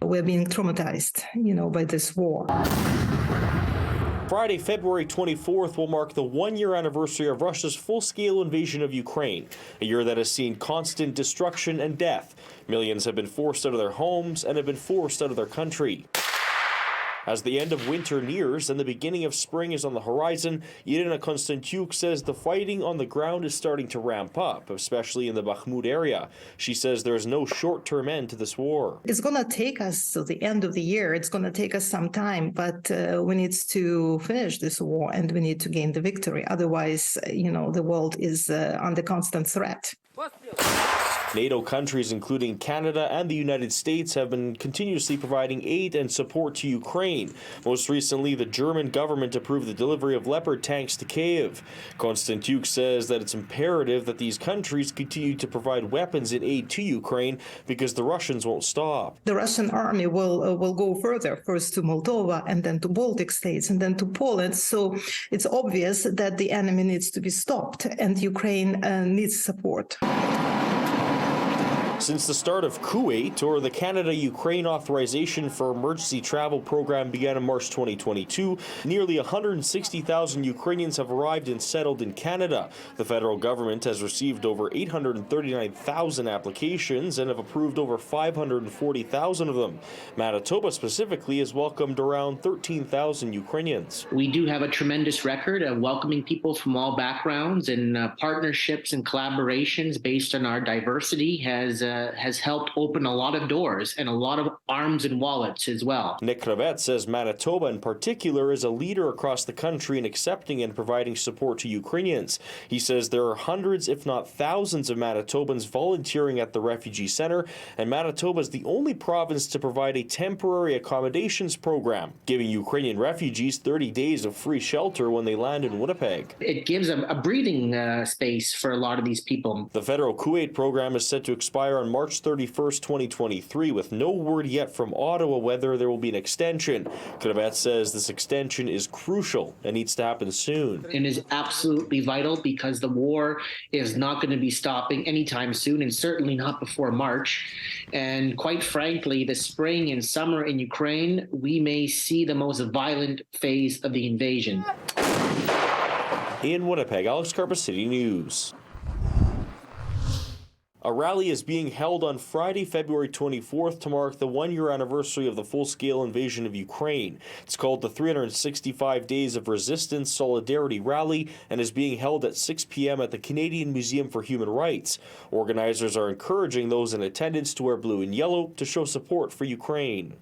We're being traumatized, by this war. Friday, February 24th will mark the one-year anniversary of Russia's full-scale invasion of Ukraine, a year that has seen constant destruction and death. Millions have been forced out of their homes and have been forced out of their country. As the end of winter nears and the beginning of spring is on the horizon, Irina Konstantiuk says the fighting on the ground is starting to ramp up, especially in the Bakhmut area. She says there is no short-term end to this war. It's going to take us to the end of the year. It's going to take us some time, but we need to finish this war and we need to gain the victory. Otherwise, the world is under constant threat. NATO countries, including Canada and the United States, have been continuously providing aid and support to Ukraine. Most recently, the German government approved the delivery of Leopard tanks to Kyiv. Konstantiuk says that it's imperative that these countries continue to provide weapons and aid to Ukraine because the Russians won't stop. The Russian army will go further, first to Moldova and then to Baltic states and then to Poland. So it's obvious that the enemy needs to be stopped and Ukraine needs support. Since the start of Kuwait, or the Canada-Ukraine Authorization for Emergency Travel program began in March 2022, nearly 160,000 Ukrainians have arrived and settled in Canada. The federal government has received over 839,000 applications and have approved over 540,000 of them. Manitoba specifically has welcomed around 13,000 Ukrainians. We do have a tremendous record of welcoming people from all backgrounds, and partnerships and collaborations based on our diversity has helped open a lot of doors and a lot of arms and wallets as well. Nick Kravet says Manitoba in particular is a leader across the country in accepting and providing support to Ukrainians. He says there are hundreds, if not thousands, of Manitobans volunteering at the refugee center, and Manitoba is the only province to provide a temporary accommodations program, giving Ukrainian refugees 30 days of free shelter when they land in Winnipeg. It gives a breathing space for a lot of these people. The federal Kuwait program is set to expire on March 31st, 2023, with no word yet from Ottawa whether there will be an extension. Kravet says this extension is crucial and needs to happen soon. It is absolutely vital because the war is not going to be stopping anytime soon, and certainly not before March. And quite frankly, the spring and summer in Ukraine, we may see the most violent phase of the invasion. In Winnipeg, Alex Karpa, City News. A rally is being held on Friday, February 24th to mark the one-year anniversary of the full-scale invasion of Ukraine. It's called the 365 Days of Resistance Solidarity Rally and is being held at 6 p.m. at the Canadian Museum for Human Rights. Organizers are encouraging those in attendance to wear blue and yellow to show support for Ukraine.